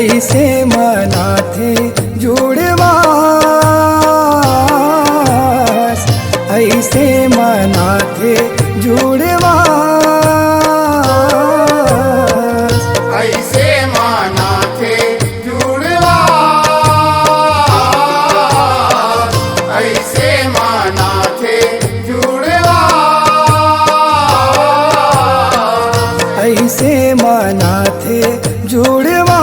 ऐसे मना थे जुड़वास, ऐसे मना थे जुड़वास, ऐसे माना थे जुड़वास, ऐसे माना थे जुड़वास, ऐसे मना थे जुड़वास,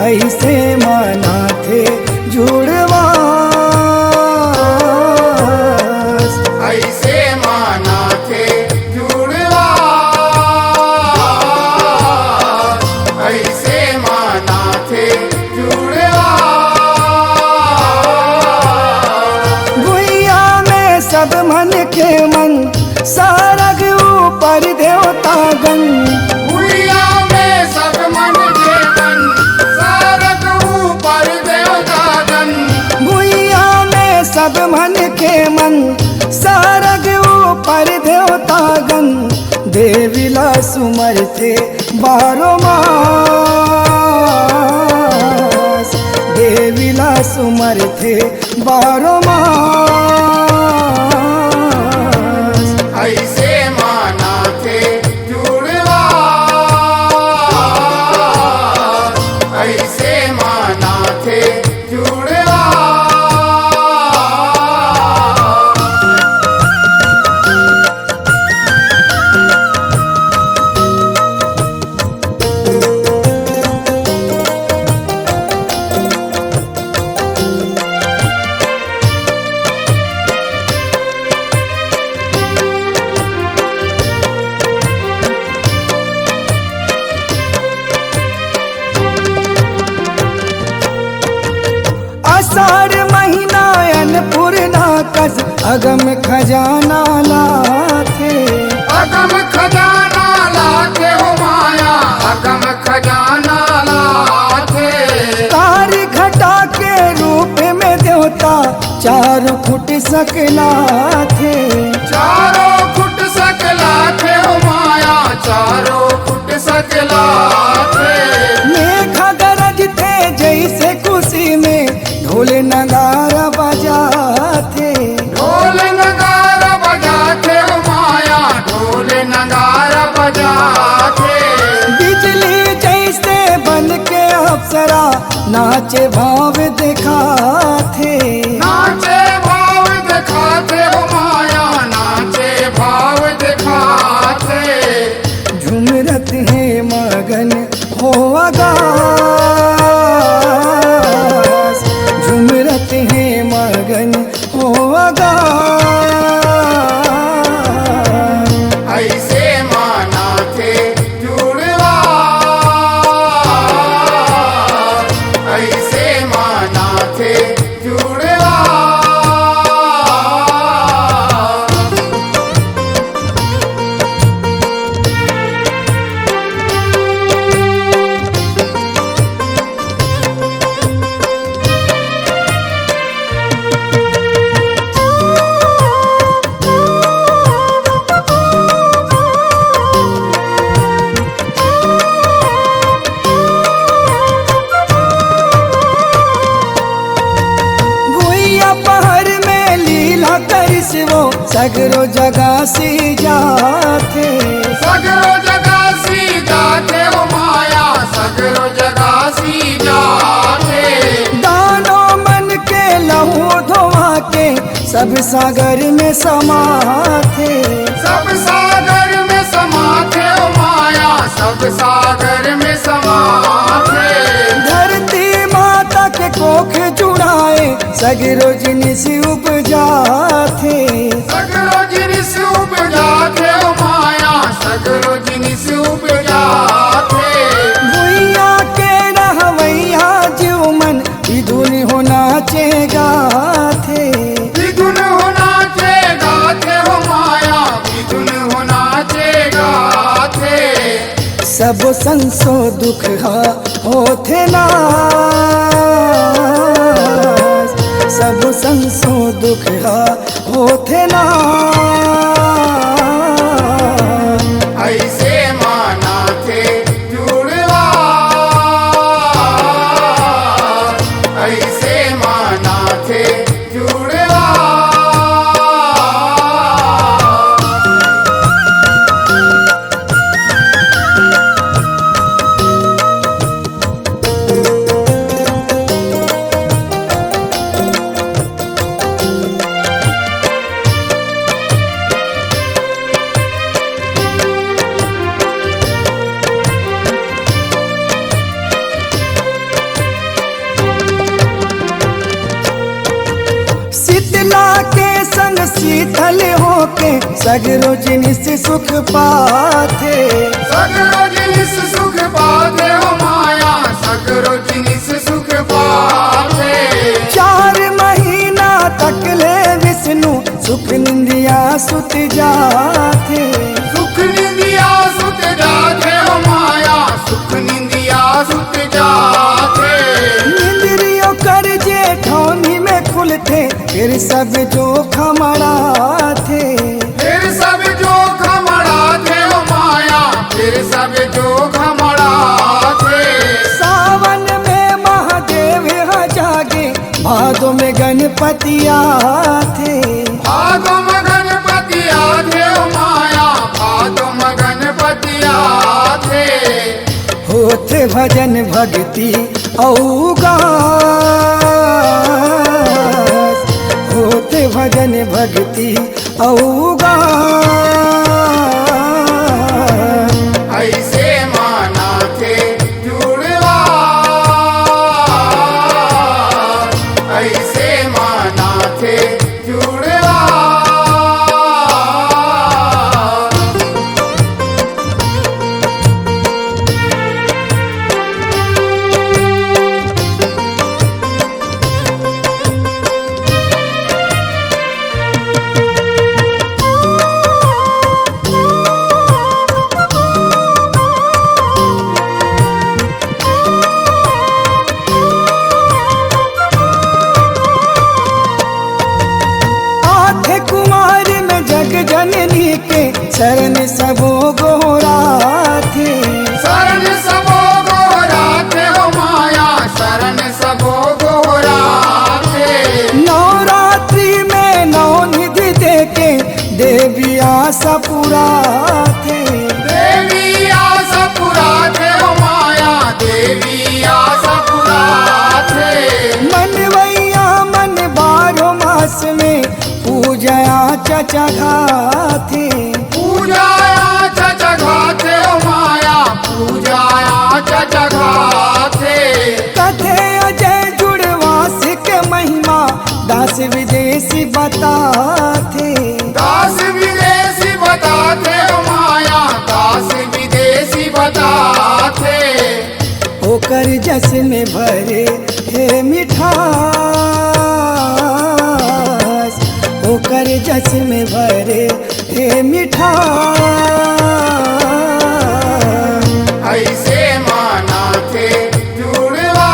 ऐसे मना थे जुड़वास, ऐसे माना थे जुड़वास, ऐसे माना थे जुड़वास। गुइया में सब मन के मन, सारग ऊपर देवतागण, गुइया में सब मन के मन, सारग ऊपर देवतागण, गुइया में सब मन के मन, सारग ऊपर देवतागण, देविला सुमर थे बारो मास, देविला सुमर थे बारो मास, ऐसे माना थे जुड़वास, ऐसे माना थे जुड़वास। आषाढ़ महीना अन्नपूर्णा कस अगम खजाना लाथे, अगम खजाना लाते हो माया, अगम खजाना लाते, कारी घटा के रूप में देवता 4 फुट सकला थे, चारों फुट सकला थे हो माया, चारों फुट सकला थे, मेघा गरज थे जैसे खुशी में ढोल नगारा बजाते, ढोल नगारा बजाते हो माया, ढोल नगारा बजाते, बिजली जैसे बन के अप्सरा नाचे भाव दिखाते, नाचे भाव दिखाते हो माया, नाचे भाव दिखाते, झुमरत है मगन हो आगास, झुमरत है मगन हो आगास, ऐसे माना थे जुड़वास, ऐसे माना थे जुड़वास। गुइया पहर में लीला करिसवो सगरो जगह सी जाते, सगरो जगह सी जाते हो माया, सगरो जगह सी जाते, दानो मन के लहू धोवा के सब सागर में समाते, सब सागर में समाते हो माया, सब सागर में समाते, धरती माता के कोख जुड़ाए सगरो जिनिस उपजाते, सगरो जिनिस उपजाते हो माया, सगरो जिनिस उपजाते, भुइया के रहवैया जीव मन विधुन हो नाचे गाथे, विधुन हो नाचे गाते हो माया, विधुन हो नाचे गाते, सब संसो दुख होथे नाश, सब संसो दुख होथे नाश, ऐसे माना थे शीतल होके सगरो जिनिस सुख पाथे। सगरो जिनिस सुख पाते हो माया, सगरो जिनिस सुख पाते। 4 महीना तक ले विष्णु सुख निंदिया सुत जाथे। सुख निंदिया सुत जाते हो माया, सुख निंदिया सुत जाते। निंद्रियों कर जेठौनी में खुलते फिर सब जो खमड़ा थे। फिर सब जो खमड़ा थे हो माया, फिर सब जो खमड़ा थे। सावन में महादेव यहाँ जागे, भादों में गणपति आथे। भादों में गणपति आते हो माया, भादों में गणपति आते। होते भजन भक्ति औगा, होते भजन भक्ति औगा। ऐसे माना थे जुड़वा, ऐसे माना थे जुड़वा। आठे कुमार में जग जननी के शरण सबो गोरा थे। शरण सबो गोरा थे हो माया, शरण सबो गोरा थे। नवरात्रि में नौ निधि देके देवी आशा पूरा थे। देवी आशा पुरा थे हो माया, देवी आशा पुरा थे। मनवैया मन 12 मास में पूजया चचा थे। पूजाया चचघा थे हो माया, पूजाया चचघा थे। कथे अजय जुड़वास के महिमा दास विदेशी बताथे। दास विदेशी बताते हो माया, दास विदेशी बताते। होकर जस में भरे हे मिठास, होकर जस में भरे हे मिठास। ऐसे माना थे जुड़वा,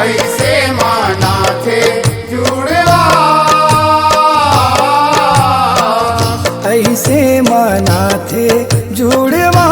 ऐसे माना थे जुड़वा। ऐसे माना थे जुड़वा।